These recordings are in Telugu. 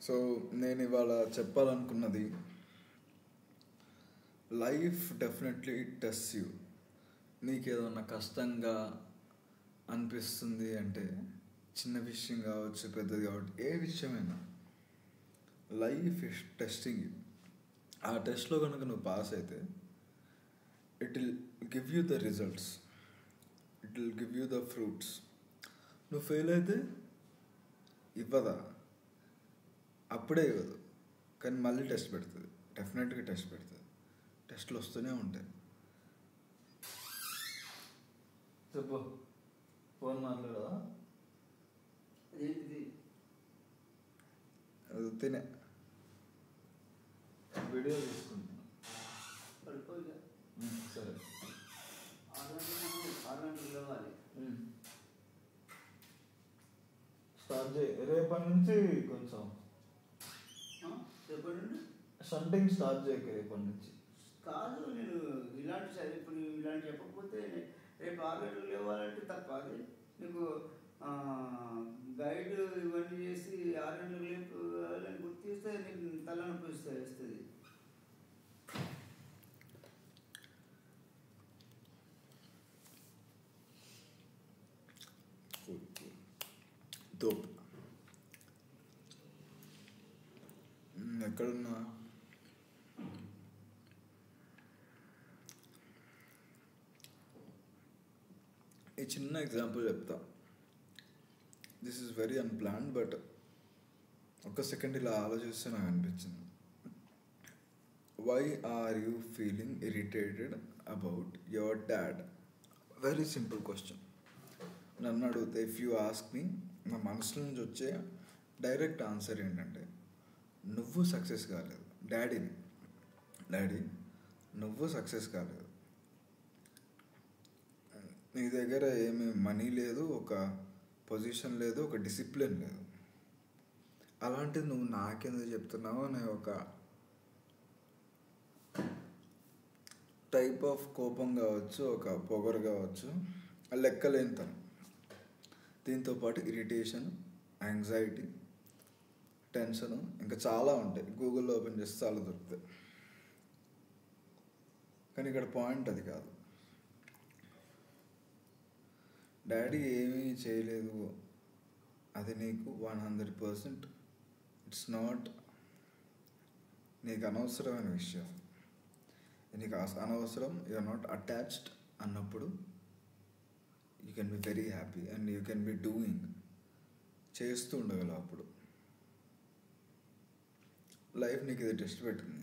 సో నేను ఇవాళ చెప్పాలనుకున్నది, లైఫ్ డెఫినెట్లీ టెస్ట్స్ యూ. నీకేదన్నా కష్టంగా అనిపిస్తుంది అంటే, చిన్న విషయం కావచ్చు, పెద్దది కావచ్చు, ఏ విషయమైనా లైఫ్ ఇస్ టెస్టింగ్ యూ. ఆ టెస్ట్లో కనుక నువ్వు పాస్ అయితే it will give you the results, it will give you the fruits. నువ్వు ఫెయిల్ అయితే ఇవ్వదా? అప్పుడే ఇవ్వదు, కానీ మళ్ళీ టెస్ట్ పెడుతుంది, డెఫినెట్గా టెస్ట్ పెడుతుంది. టెస్ట్లు వస్తూనే ఉంటాయి. చెప్పు, ఫోన్ మాట్లాడదా? అది తినే వీడియో తీసుకుంటున్నా. సరే, స్టార్ట్ చేయి. రేపటి నుంచి కొంచెం షంటింగ్ స్టార్ట్ చేయక. రేపటి నుంచి కాదు, నేను ఇలాంటి ఇప్పుడు ఇలాంటి చెప్పకపోతే రేపు 6 గంటలకు లేవాలంటే తప్ప. అది నీకు గైడ్ ఇవన్నీ చేసి 6 గంటలకు లేపు వాళ్ళని గుర్తిస్తే నీకు తలనొప్పి వస్తుంది. తోపు ఎక్కడున్నా ఈ చిన్న ఎగ్జాంపుల్ చెప్తా. This is very unplanned, but ఒక సెకండ్ ఇలా ఆలోచిస్తే నాకు అనిపించింది. Why are you feeling irritated about your dad? Very simple question. నన్ను అడిగితే, ఇఫ్ యూ ఆస్క్ మీ, నా మనసులో నుంచి వచ్చే డైరెక్ట్ ఆన్సర్ ఏంటంటే, నువ్వు సక్సెస్ కాలేదు. డాడీ నువ్వు సక్సెస్ కాలేదు. నీ దగ్గర ఏమీ మనీ లేదు, ఒక పొజిషన్ లేదు, ఒక డిసిప్లిన్ లేదు. అలాంటిది నువ్వు నాకెందుకు చెప్తున్నావు అనే ఒక టైప్ ఆఫ్ కోపం కావచ్చు, ఒక పొగరు కావచ్చు, లెక్కలేనితనం. దీంతోపాటు ఇరిటేషన్, యాంగ్జైటీ, టెన్షన్, ఇంకా చాలా ఉంటాయి. గూగుల్లో ఓపెన్ చేస్తే చాలా దొరుకుతాయి. కానీ ఇక్కడ పాయింట్ అది కాదు. డాడీ ఏమీ చేయలేదు, అది నీకు 100% ఇట్స్ నాట్, నీకు అనవసరమైన విషయం. నీకు అనవసరం, యు ఆర్ నాట్ అటాచ్డ్ అన్నప్పుడు you can be very happy and you can be doing, చేస్తూ ఉండగలవు. అప్పుడు లైఫ్ నీకు ఇది టెస్ట్ పెట్టింది.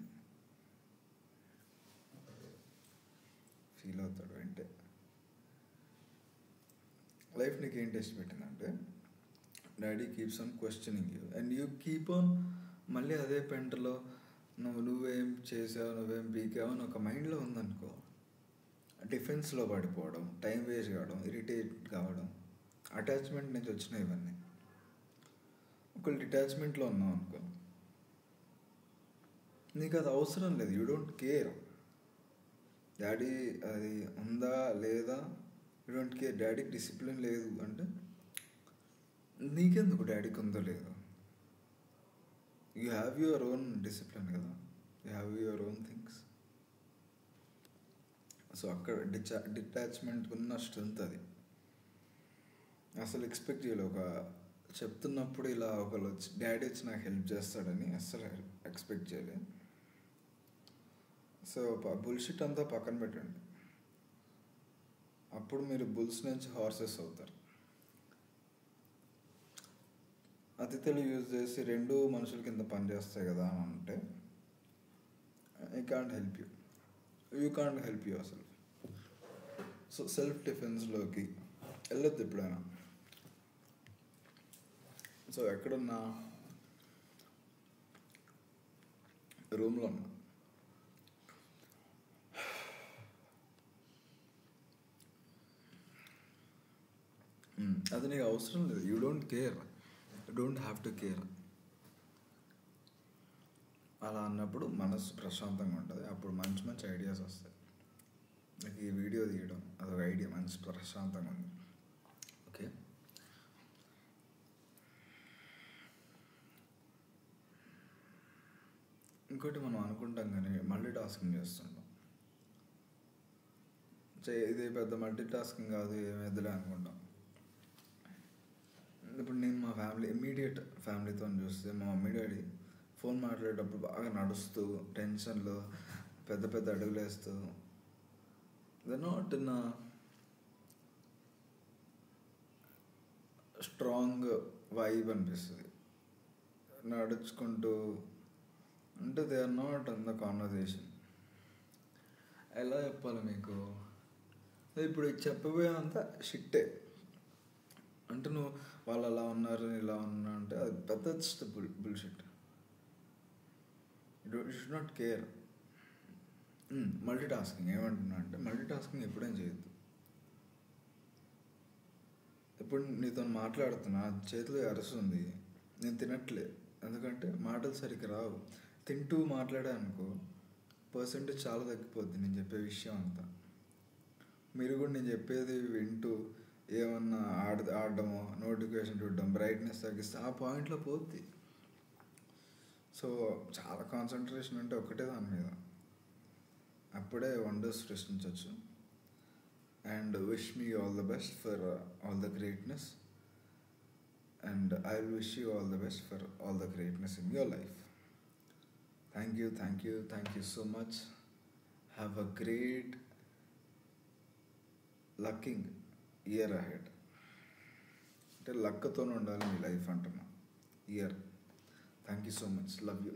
ఫీల్ అవుతాడు అంటే, లైఫ్ నీకు ఏం టెస్ట్ పెట్టిందంటే, daddy keeps on questioning you and you keep on. మళ్ళీ అదే పెంటలో నువ్వేం చేసావు, నువ్వేం పీకావు అని ఒక మైండ్లో ఉందనుకో, డిఫెన్స్లో పడిపోవడం, టైం వేస్ట్ కావడం, ఇరిటేట్ కావడం, అటాచ్మెంట్ నుంచి వచ్చినాయి ఇవన్నీ. ఒకళ్ళు డిటాచ్మెంట్లో ఉన్నావు అనుకో, నీకు అది అవసరం లేదు, యూ డోంట్ కేర్. డాడీ అది ఉందా లేదా, యూ డోంట్ కేర్. డాడీకి డిసిప్లిన్ లేదు అంటే నీకెందుకు డాడీకి ఉందో లేదు. You have your own discipline కదా, you have your own things. So అక్కడ డిటాచ్మెంట్ ఉన్న స్ట్రెంత్ అది. అసలు ఎక్స్పెక్ట్ చేయలేదు. ఒక చెప్తున్నప్పుడు ఇలా ఒకళ్ళు వచ్చి డాడీ వచ్చి నాకు హెల్ప్ చేస్తాడని అసలు ఎక్స్పెక్ట్ చేయలేదు. సో బుల్షిట్ అంతా పక్కన పెట్టండి. అప్పుడు మీరు బుల్స్ నుంచి హార్సెస్ అవుతారు. అతిథులు యూజ్ చేసి 2 మనుషుల కింద పనిచేస్తాయి కదా అని అంటే, I can't help you, you can't help you అసలు. సో సెల్ఫ్ డిఫెన్స్లోకి వెళ్ళొద్దు ఎప్పుడైనా. సో ఎక్కడున్నా, రూమ్లో ఉన్నా, అది నీకు అవసరం లేదు. You don't care, you don't have to care. అలా అన్నప్పుడు మనసు ప్రశాంతంగా ఉంటుంది. అప్పుడు మంచి మంచి ఐడియాస్ వస్తాయి. నాకు ఈ వీడియో తీయడం అదొక ఐడియా, మంచి ప్రశాంతంగా ఉంది. ఓకే, ఇంకోటి మనం అనుకుంటాం కానీ మల్టీ టాస్కింగ్ చేస్తుంటాం. ఇది పెద్ద మల్టీ టాస్కింగ్ కాదు, ఏమైద్దిలే అనుకుంటాం. ఇప్పుడు నేను మా ఇమ్మీడియట్ ఫ్యామిలీతో చూస్తే మా మమ్మీ డాడీ ఫోన్ మాట్లాడేటప్పుడు బాగా నడుస్తూ టెన్షన్లో పెద్ద పెద్ద అడుగులు వేస్తూ they not in strong vibe అనిపిస్తుంది. నడుచుకుంటూ అంటే they are not in the conversation. ఎలా చెప్పాలి మీకు, ఇప్పుడు చెప్పబోయేంత షిట్టే. అంటే నువ్వు వాళ్ళు అలా ఉన్నారు ఇలా ఉన్నా అంటే అది పెద్ద bullshit. You should not care. Multi tasking ఏమంటున్నా అంటే మల్టీ టాస్కింగ్ ఎప్పుడేం చేయొద్దు. ఇప్పుడు నీతో మాట్లాడుతున్నా, చేతిలో అరుస్తుంది, నేను తినట్లే, ఎందుకంటే మాటలు సరిగ్గా రావు. తింటూ మాట్లాడా అనుకో పర్సెంటేజ్ చాలా తగ్గిపోద్ది నేను చెప్పే విషయం అంతా. మీరు కూడా నేను చెప్పేది వింటూ ఏమన్నా ఆడడమో నోటిఫికేషన్ చూడడం బ్రైట్నెస్ తగ్గిస్తే ఆ పాయింట్లో పోద్ది. సో చాలా కాన్సన్ట్రేషన్ అంటే ఒకటే దాని మీద, అప్పుడే వండర్స్ సృష్టించవచ్చు. And wish me all the best for all the greatness, and I will wish you all the best for all the greatness in your life. Thank you so much. Have a great lucking year ahead. అంటే లక్కతోనే ఉండాలి మీ లైఫ్ అంటున్నా year. Thank you so much. Love you.